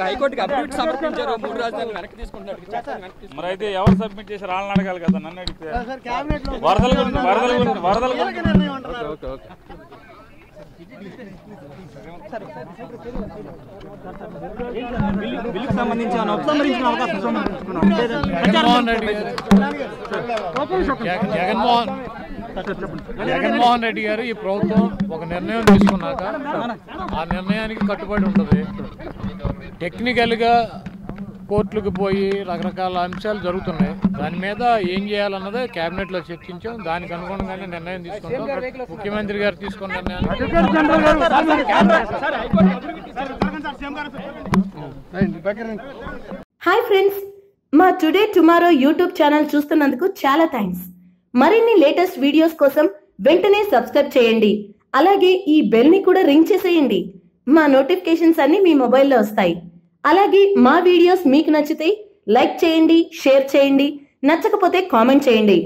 హైకోర్టుకి అఫిడవిట్ సమర్పించారు, 3 రాజధానులు వెనక్కి తీసుకుంటున్నారు. మరి అయితే ఎవరు సబ్మిట్ చేశారు వాళ్ళని అడగాలి కదా, నన్ను అడిగితే. వరదల బిల్లుకు సంబంధించిన అవకాశం జగన్మోహన్ రెడ్డి గారు ఈ ప్రభుత్వం ఒక నిర్ణయం తీసుకున్నాక ఆ నిర్ణయానికి కట్టుబడి ఉంటుంది. టెక్నికల్గా కోర్టులకు పోయి రకరకాల అంశాలు జరుగుతున్నాయి. దాని మీద ఏం చేయాలన్నదే కేబినెట్లో చర్చించాం. దానికి అనుగుణంగానే నిర్ణయం తీసుకుంటాం. ముఖ్యమంత్రి గారు తీసుకున్న నిర్ణయాన్ని హాయ్ ఫ్రెండ్స్, మా టుడే టుమారో యూట్యూబ్ ఛానల్ చూస్తున్నందుకు చాలా థ్యాంక్స్. మరిన్ని లేటెస్ట్ వీడియోస్ కోసం వెంటనే సబ్స్క్రైబ్ చేయండి. అలాగే ఈ బెల్ ని కూడా రింగ్ చేసేయండి. మా నోటిఫికేషన్స్ అన్ని మీ మొబైల్లో వస్తాయి. అలాగే మా వీడియోస్ మీకు నచ్చితే లైక్ చేయండి, షేర్ చేయండి, నచ్చకపోతే కామెంట్ చేయండి.